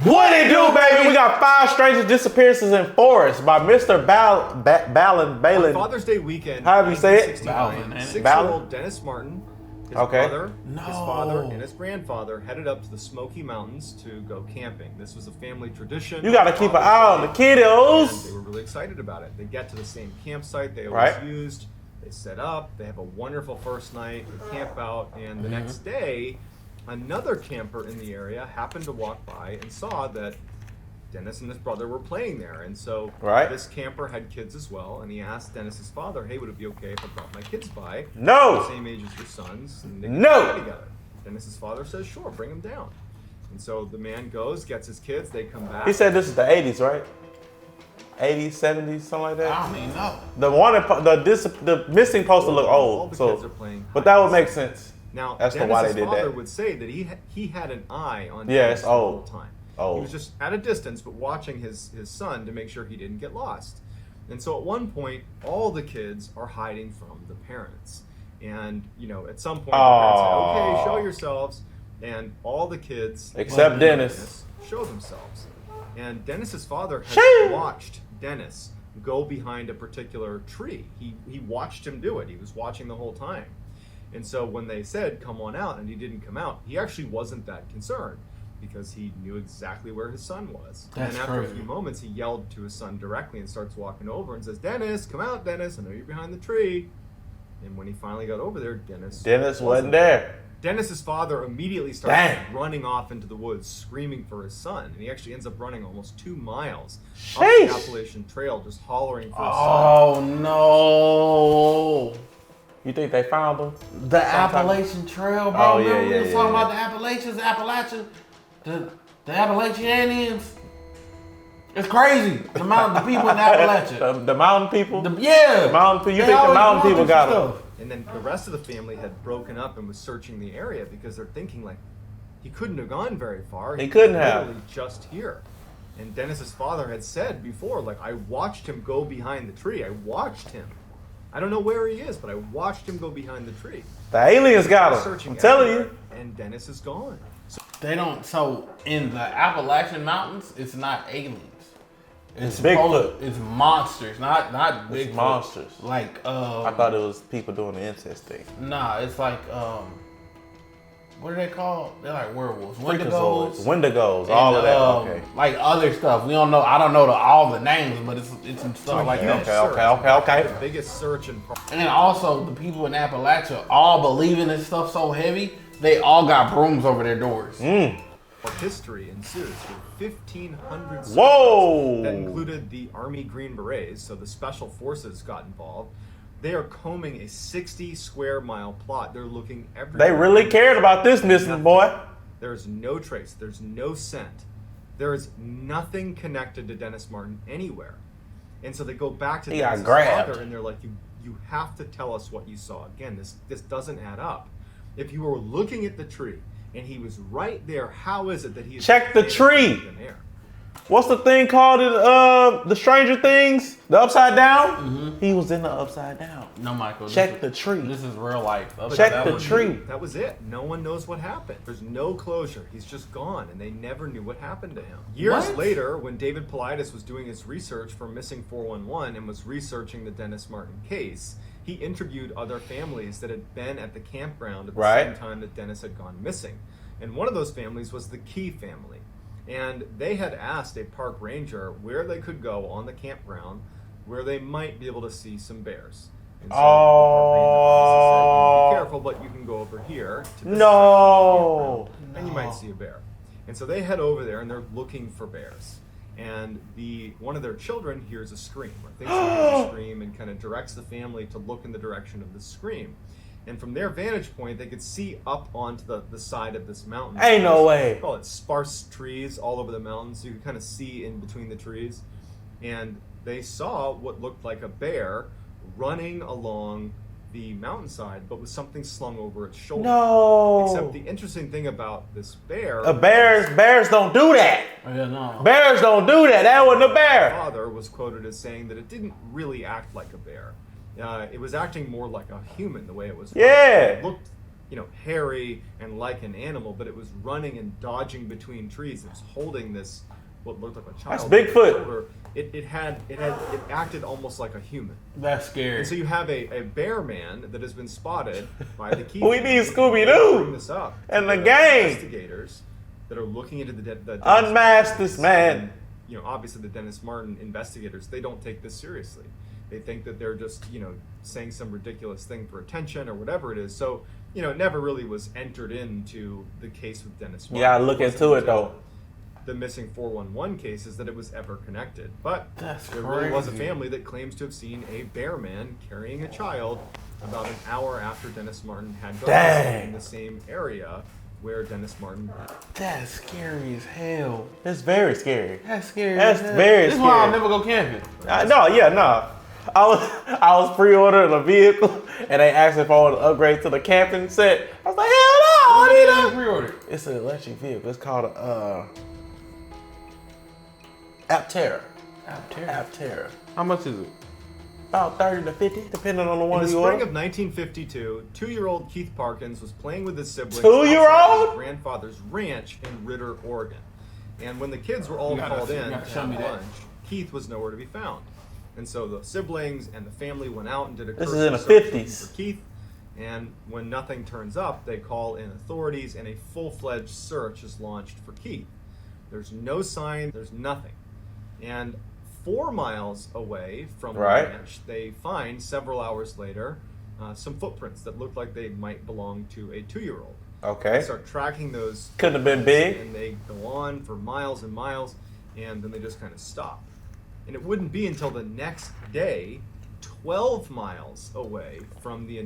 What it do, baby? We got 5 Strangest Disappearances in Forest by Mr. Balin. On Father's Day weekend, However you say it. 6-year-old Dennis Martin, his Okay. father, and his grandfather headed up to the Smoky Mountains to go camping. This was a family tradition. You gotta keep an eye on the And kiddos. they were really excited about it. They get to the same campsite they always used. They set up. They have a wonderful first night. They camp out, and the next day, another camper in the area happened to walk by and saw that Dennis and his brother were playing there. And so this camper had kids as well, and he asked Dennis's father, hey, would it be okay if I brought my kids by? No. The same age as your sons, and they can play together. Dennis's father says, sure, bring them down. And so the man goes, gets his kids, they come back. He said this is the 80s, right? 80s, 70s, something like that. I don't even know. The missing poster look old. All the So, kids are playing but that would make sense. Now, That's why they did father that. would say that he had an eye on Yeah, Dennis it's the whole old. time. Old. He was just at a distance, but watching his son to make sure he didn't get lost. And so at one point, all the kids are hiding from the parents. And, you know, at some point, the parents say, okay, show yourselves. And all the kids, Except Dennis, show themselves. And Dennis's father has watched Dennis go behind a particular tree. He watched him do it. He was watching the whole time. And so when they said, come on out, and he didn't come out, he actually wasn't that concerned because he knew exactly where his son was. And after a few moments, he yelled to his son directly and starts walking over and says, Dennis, come out, Dennis. I know you're behind the tree. And when he finally got over there, Dennis wasn't there. Dennis's father immediately starts running off into the woods, screaming for his son. And he actually ends up running almost 2 miles up the Appalachian Trail, just hollering for his son. Oh, no. You think they found him? The Appalachian Trail, bro. Oh, yeah, Remember we was talking yeah. about the Appalachians, the Appalachians. It's crazy. The amount of people in Appalachia. The mountain people? The mountain people. You think the mountain people got him? And then the rest of the family had broken up and was searching the area because they're thinking like, he couldn't have gone very far. He couldn't have. Literally just here. And Dennis's father had said before, like, I watched him go behind the tree. I watched him. I don't know where he is, but I watched him go behind the tree. The aliens got him. I'm telling you. And Dennis is gone. They don't. So in the Appalachian Mountains, it's not aliens. It's Bigfoot. It's monsters, not Bigfoot. It's monsters. Like I thought it was people doing the incest thing. Nah, it's like what are they called? They're like werewolves. Wendigos, all of that. Okay. Like other stuff. We don't know. I don't know all the names, but it's some stuff like that. Okay. The biggest search in. And then also the people in Appalachia all believe in this stuff so heavy, they all got brooms over their doors. History ensues with 1,500 soldiers that included the Army Green Berets, so the Special Forces got involved. They are combing a 60 square mile plot. They're looking everywhere. They really cared about this missing boy. There's no trace. There's no scent. There is nothing connected to Dennis Martin anywhere. And so they go back to Dennis's father and they're like, you have to tell us what you saw. Again, this doesn't add up. If you were looking at the tree and he was right there, how is it that he is check the tree? What's the thing called in the Stranger Things? The Upside Down? He was in the Upside Down. No, Michael. Check the tree. This is real life. Check the tree. That was it. No one knows what happened. There's no closure. He's just gone, and they never knew what happened to him. Years later, when David Paulides was doing his research for Missing 411 and was researching the Dennis Martin case, he interviewed other families that had been at the campground at the same time that Dennis had gone missing. And one of those families was the Key family. And they had asked a park ranger where they could go on the campground where they might be able to see some bears. And so the park ranger said, be careful, but you can go over here to this campground, and you might see a bear. And so they head over there and they're looking for bears. And one of their children hears a scream, or thinks he hears a scream, and kind of directs the family to look in the direction of the scream. And from their vantage point, they could see up onto the side of this mountain. Ain't no way. They call it sparse trees all over the mountain, so you could kind of see in between the trees. And they saw what looked like a bear running along the mountainside, but with something slung over its shoulder. No. Except the interesting thing about this bear... Bears don't do that. Yeah, no. Bears don't do that. That wasn't a bear. My father was quoted as saying that it didn't really act like a bear. It was acting more like a human, the way it was. Yeah. It looked, hairy and like an animal, but it was running and dodging between trees. It was holding this, what looked like a child. That's Bigfoot. It acted almost like a human. That's scary. And so you have a bear man that has been spotted by the Keith. We need Scooby Bring Doo this up. and the gang. Investigators that are looking into the Unmask this man. And, obviously the Dennis Martin investigators, they don't take this seriously. They think that they're just, saying some ridiculous thing for attention or whatever it is. So, it never really was entered into the case with Dennis Martin. Yeah, look into it though. The missing 411 case is that it was ever connected. But That's there really was a crazy. family that claims to have seen a bear man carrying a child about an hour after Dennis Martin had gone Dang. in the same area where Dennis Martin. That's scary as hell. It's very scary. That's scary. That's as hell. very This is why I'll scary. never go camping. No. I was pre-ordering a vehicle and they asked if I wanted to upgrade to the camping set. I was like, hell no, What I did need you that. pre-order? It's an electric vehicle. It's called a Aptera. Aptera. How much is it? About 30 to 50, depending on the In one the you spring order. of 1952, 2-year-old Keith Parkins was playing with his siblings 2-year-old? outside his grandfather's ranch in Ritter, Oregon. And when the kids were all You gotta- called you in gotta to show have me that. lunch, Keith was nowhere to be found. And so the siblings and the family went out and did a This is cursory in the search 50s. for Keith. And when nothing turns up, they call in authorities and a full-fledged search is launched for Keith. There's no sign, there's nothing. And 4 miles away from the Right. ranch, they find several hours later some footprints that look like they might belong to a 2-year-old. They Okay. start tracking those. Couldn't have been big. And they go on for miles and miles, and then they just kind of stop. And it wouldn't be until the next day, 12 miles away from the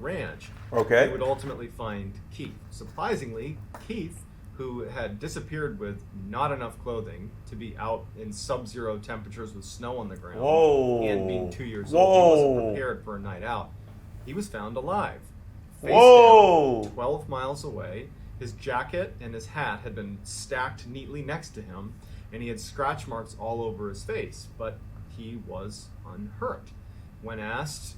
ranch, Okay. they would ultimately find Keith. Surprisingly, Keith, who had disappeared with not enough clothing to be out in sub-zero temperatures with snow on the ground, Whoa. and being 2 years Whoa. old, he wasn't prepared for a night out. He was found alive. Face Whoa. down, 12 miles away. His jacket and his hat had been stacked neatly next to him, and he had scratch marks all over his face, but he was unhurt. When asked,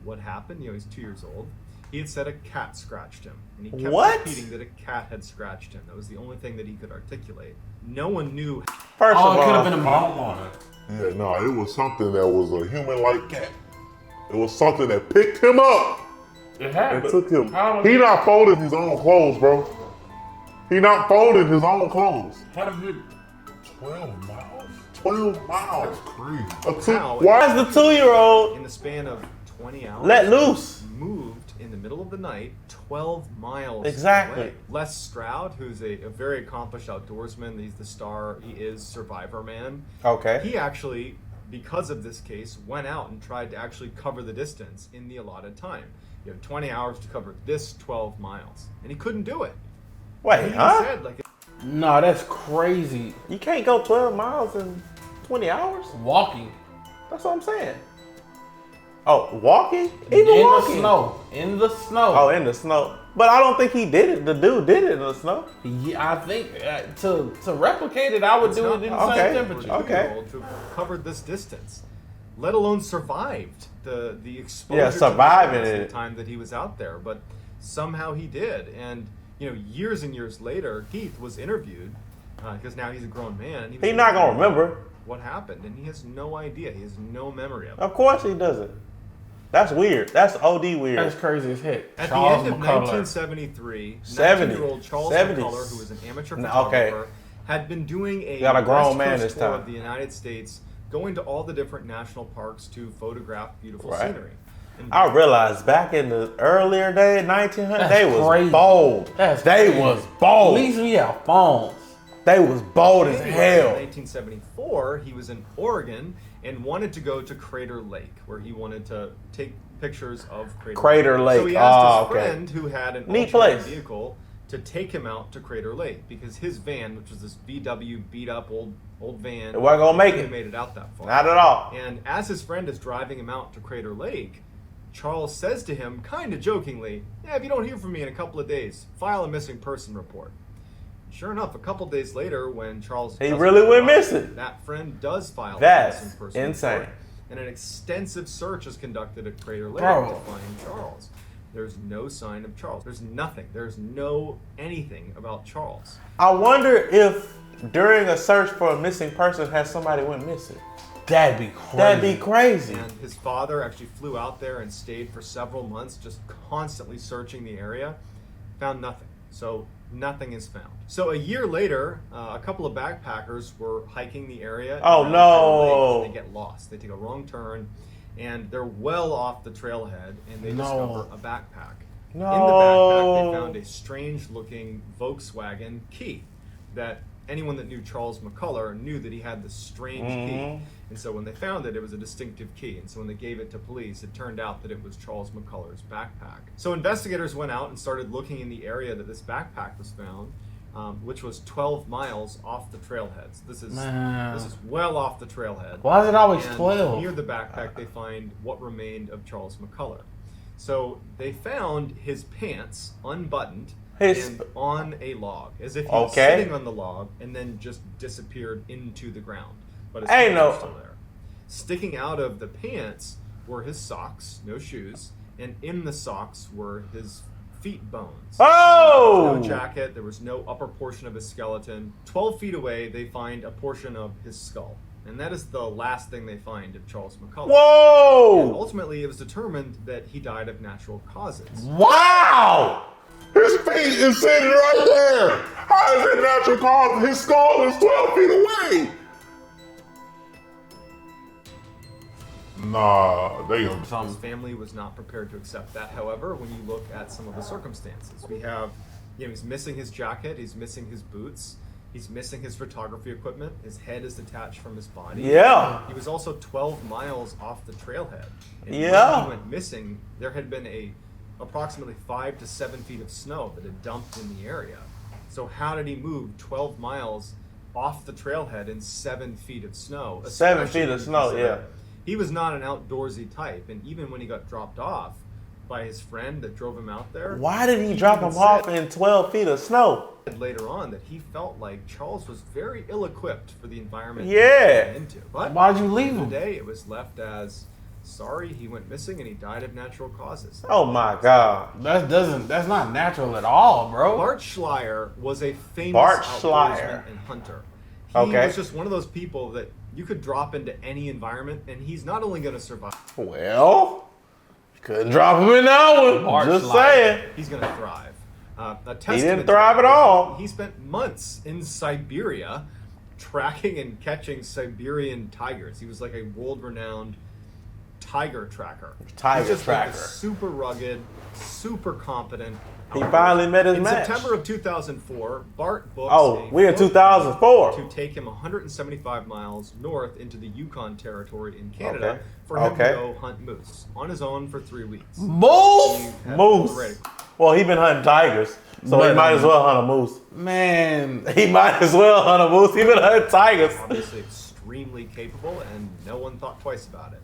what happened, he's 2 years old, he had said a cat scratched him, and he kept What? repeating that a cat had scratched him. That was the only thing that he could articulate. No one knew. First Oh, of it could have all, been a mom. Yeah, no, it was something that was a human-like cat. It was something that picked him up It and happened. took him. How He not folding his own clothes, bro. He not folding his own clothes. How did it? 12 miles? 12 miles. Crazy. How? why is the 2-year-old In the span of 20 hours, let loose? moved in the middle of the night 12 miles Exactly. away. Les Stroud, who's a very accomplished outdoorsman, he's the star, he is Survivor Man. Okay. He actually, because of this case, went out and tried to actually cover the distance in the allotted time. You have 20 hours to cover this 12 miles. And he couldn't do it. Wait, He huh? said, No, that's crazy. You can't go 12 miles in 20 hours? Walking. That's what I'm saying. Oh, walking? Even in walking? the snow. In the snow. Oh, in the snow. But I don't think he did it. The dude did it in the snow. Yeah, I think to replicate it, I would do it in the okay. same temperature. Okay. To have covered this distance, let alone survived the exposure. Yeah, to the surviving virus it. the time that he was out there, but somehow he did. And years and years later, Keith was interviewed because now he's a grown man. He was He's not gonna interviewed remember. what happened, and he has no idea. He has no memory of it. Of course he doesn't. That's weird. That's OD weird. That's crazy as heck. At Charles the end of McCullar. 1973, 70. 19-year-old Charles 70s. McCullar, who was an amateur No, photographer, okay. had been doing a Got a grown West man Coast this tour time. of the United States, going to all the different national parks to photograph beautiful Right. scenery. And I realized back in the earlier day, 1900, That's they was crazy. bold. That's they crazy. was At bold. least we have phones. They was bold as anyway, hell. in 1974, he was in Oregon and wanted to go to Crater Lake, where he wanted to take pictures of Crater Lake. So he asked his okay. friend, who had an Neat ultra-light place. vehicle, to take him out to Crater Lake because his van, which was this VW beat up old van, It wasn't gonna make really it. made it out that far. Not at all. And as his friend is driving him out to Crater Lake, Charles says to him, kind of jokingly, "Yeah, if you don't hear from me in a couple of days, file a missing person report." Sure enough, a couple days later, when Charles He doesn't really went show up, missing. that friend does file That's a missing person insane. report, and an extensive search is conducted at Crater Lake Bro. to find Charles. There's no sign of Charles. There's nothing. There's no anything about Charles. I wonder if during a search for a missing person, has somebody went missing. That'd be crazy. That'd be crazy. And his father actually flew out there and stayed for several months, just constantly searching the area. Found nothing. So nothing is found. So a year later, a couple of backpackers were hiking the area. Oh, no. They get lost. They take a wrong turn, and they're well off the trailhead, and they discover a backpack. No. In the backpack, they found a strange-looking Volkswagen key that anyone that knew Charles McCullar knew that he had this strange key. And so when they found it, it was a distinctive key. And so when they gave it to police, it turned out that it was Charles McCullar's backpack. So investigators went out and started looking in the area that this backpack was found, which was 12 miles off the trailheads. This is well off the trailhead. Why is it always And 12? near the backpack, they find what remained of Charles McCullar. So they found his pants unbuttoned and on a log, as if he was sitting on the log and then just disappeared into the ground. But his pants were still there. Sticking out of the pants were his socks, no shoes, and in the socks were his feet bones. Oh! There was no jacket, there was no upper portion of his skeleton. 12 feet away, they find a portion of his skull. And that is the last thing they find of Charles McCullar. Whoa! And ultimately, it was determined that he died of natural causes. Wow! His feet is sitting right there. How is it natural cause? His skull is 12 feet away. Nah, they His family was not prepared to accept that. However, when you look at some of the circumstances, we have, he's missing his jacket, he's missing his boots, he's missing his photography equipment, his head is detached from his body. Yeah. He was also 12 miles off the trailhead. And Yeah. when he went missing, there had been approximately 5 to 7 feet of snow that had dumped in the area. So how did he move 12 miles off the trailhead in 7 feet of snow? 7 feet of snow, yeah. He was not an outdoorsy type, and even when he got dropped off by his friend that drove him out there, why did he drop him off in 12 feet of snow? Later on, that he felt like Charles was very ill-equipped for the environment Yeah. he was into. But why'd you leave him? Today, it was left as sorry he went missing and he died of natural causes. Oh my God. That's not natural at all, bro. Bart Schleyer was a famous Bart outdoorsman Schleyer. and hunter. He was just one of those people that you could drop into any environment and he's not only going to survive, Well, couldn't drop him in that one. Bart Just Schleyer. saying. he's going to thrive. He didn't thrive at all. He spent months in Siberia tracking and catching Siberian tigers. He was like a world-renowned tiger tracker. Tiger He's just like a tracker. super rugged, super competent. He finally met his In match. September of 2004, Bart booked Oh, a we're in boat 2004. to take him 175 miles north into the Yukon Territory in Canada Okay. for him Okay. to go hunt moose on his own for 3 weeks. Moose? He had Moose. already- Well, he been hunting tigers, so he But, might as well hunt a moose. Man. He might as well hunt a moose. He been hunting tigers. Obviously extremely capable, and no one thought twice about it.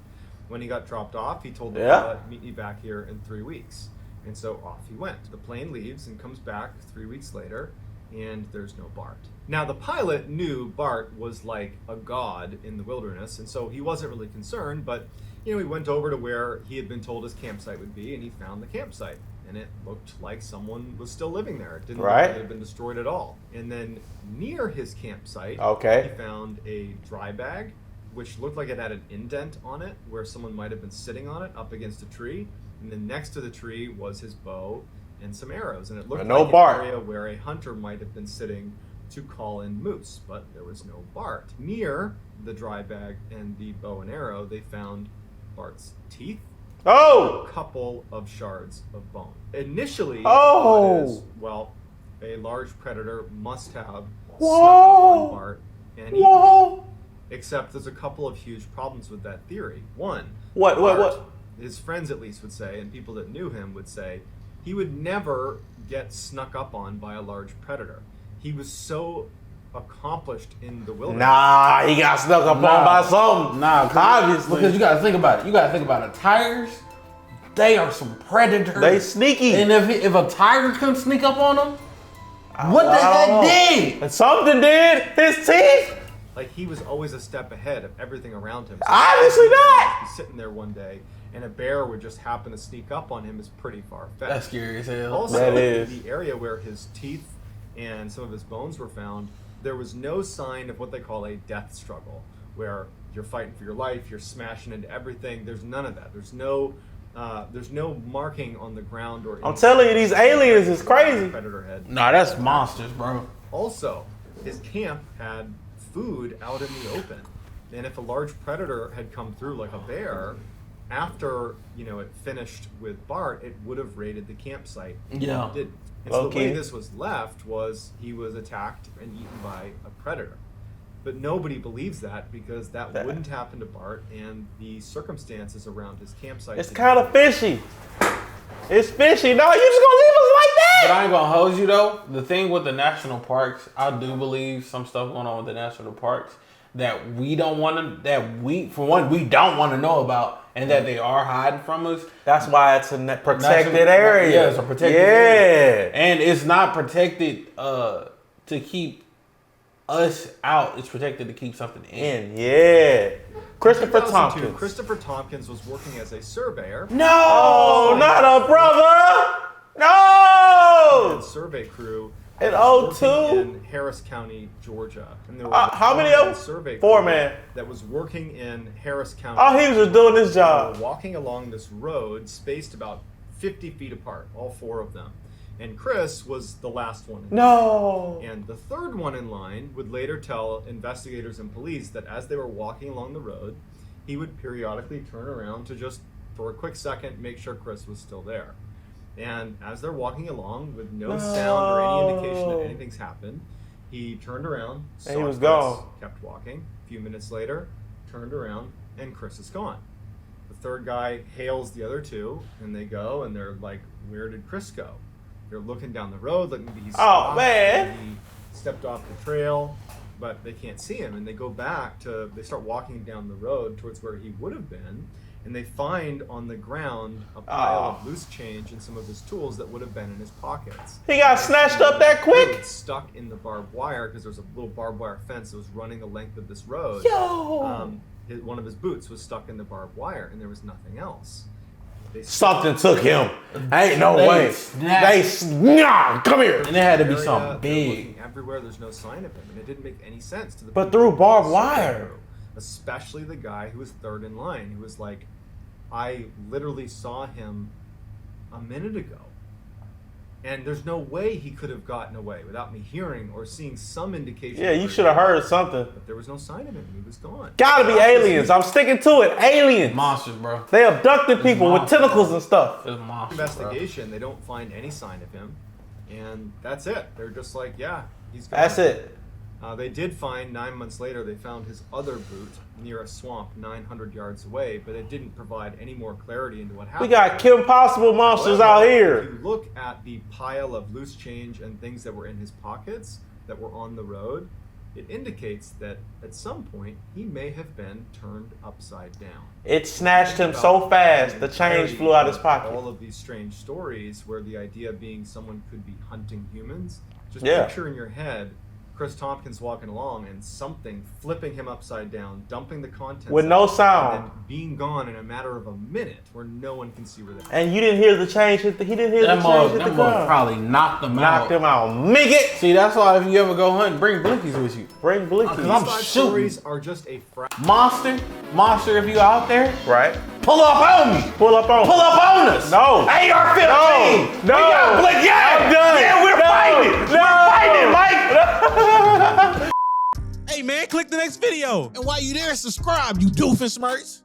When he got dropped off, he told the pilot, meet me back here in 3 weeks. And so off he went. The plane leaves and comes back 3 weeks later, and there's no Bart. Now, the pilot knew Bart was like a god in the wilderness, and so he wasn't really concerned, but he went over to where he had been told his campsite would be, and he found the campsite. And it looked like someone was still living there. It didn't look like it had been destroyed at all. And then near his campsite, he found a dry bag, which looked like it had an indent on it, where someone might have been sitting on it up against a tree. And then next to the tree was his bow and some arrows. And it looked like Bart. an area where a hunter might have been sitting to call in moose, but there was no Bart. Near the dry bag and the bow and arrow, they found Bart's teeth. Oh! A couple of shards of bone. Initially, Oh! well, a large predator must have snuck Whoa! up on Bart and eaten him. Whoa! Except there's a couple of huge problems with that theory. One, What? his friends at least would say, and people that knew him would say, he would never get snuck up on by a large predator. He was so accomplished in the wilderness. Nah, he got snuck up on by something. Nah, obviously. Because you gotta think about it. You gotta think about it. Tigers, they are some predators. They sneaky. And if a tiger couldn't sneak up on them, what the heck did? And something did. His teeth. Like he was always a step ahead of everything around him. So Obviously not. He's sitting there one day, and a bear would just happen to sneak up on him is pretty far-fetched. That's scary as hell. Also, That is. the area where his teeth and some of his bones were found, there was no sign of what they call a death struggle, where you're fighting for your life, you're smashing into everything. There's none of that. There's no marking on the ground or. I'm telling you, these aliens is crazy. Predator head. Nah, that's monsters, bro. Also, his camp had food out in the open, and if a large predator had come through, like a bear, after it finished with Bart, it would have raided the campsite. Yeah. It didn't. And so the way this was left was he was attacked and eaten by a predator. But nobody believes that because that wouldn't happen to Bart, and the circumstances around his campsite. It's kind of fishy. It's fishy. No, you just gonna leave us like that? But I ain't gonna hold you though. The thing with the national parks, I do believe some stuff going on with the national parks that we don't want to. We don't want to know about, and that they are hiding from us. That's why it's a protected area. Yeah, it's a protected area. And it's not protected to keep us out. It's protected to keep something in. Yeah. Christopher Thompkins. Christopher Thompkins was working as a surveyor. No, not a brother. No. Survey crew. In working 02? in Harris County, Georgia. And there were how many of them? Survey 4 crew man. that was working in Harris County. Oh, he was just doing his They were job. walking along this road spaced about 50 feet apart, all 4 of them. And Chris was the last one. No. And the third one in line would later tell investigators and police that as they were walking along the road, he would periodically turn around to just, for a quick second, make sure Chris was still there. And as they're walking along with no sound or any indication that anything's happened, he turned around, saw And he was Chris, gone. kept walking. A few minutes later, turned around, and Chris is gone. The third guy hails the other 2, and they go, and they're like, where did Chris go? They're looking down the road, like maybe he's stopped, man. maybe he stepped off the trail, but they can't see him. And they go back they start walking down the road towards where he would have been, and they find on the ground a pile of loose change and some of his tools that would have been in his pockets. He got snatched up that quick? He stuck in the barbed wire because there was a little barbed wire fence that was running the length of this road. Yo. One of his boots was stuck in the barbed wire, and there was nothing else. Something took him. Ain't no way. Come here. And it had to be Area, something big. Looking everywhere, there's no sign of him, and it didn't make any sense to the. But people through who barbed saw wire. him, especially the guy who was third in line, who was like, "I literally saw him a minute ago, and there's no way he could have gotten away without me hearing or seeing some indication." Yeah, you should have heard something. But there was no sign of him. He was gone. Gotta be aliens. I'm sticking to it. Aliens. Monsters, bro. They abducted people with monsters. tentacles and stuff. It's monsters, Investigation, they don't find any sign of him, and that's it. They're just like, yeah, he's gone. That's it. They did find 9 months later, they found his other boot near a swamp 900 yards away, but it didn't provide any more clarity into what happened. We got Kim Possible monsters However, out If here. you look at the pile of loose change and things that were in his pockets that were on the road, it indicates that at some point he may have been turned upside down. It snatched him so fast, the change flew out his pocket. All of these strange stories where the idea being someone could be hunting humans. Just Yeah. picture in your head Chris Thompkins walking along and something flipping him upside down, dumping the contents With no out, sound. and then being gone in a matter of a minute where no one can see where they're And you didn't hear the change hit he didn't hear That the change mug, hit the that mug ground. probably knocked him Knocked out. him out. Miggit! See, that's why if you ever go hunting, bring blinkies with you. Bring Blinky. These I'm 5 shooting. stories are just a Monster, if you out there, Right? pull up on me. Pull up on us. No. AR-15. No. We got blink. Yeah. I'm done. Yeah, we're No. fighting. No. We're fighting, Mike. Hey man, click the next video. And while you there, subscribe, you doofus smirks.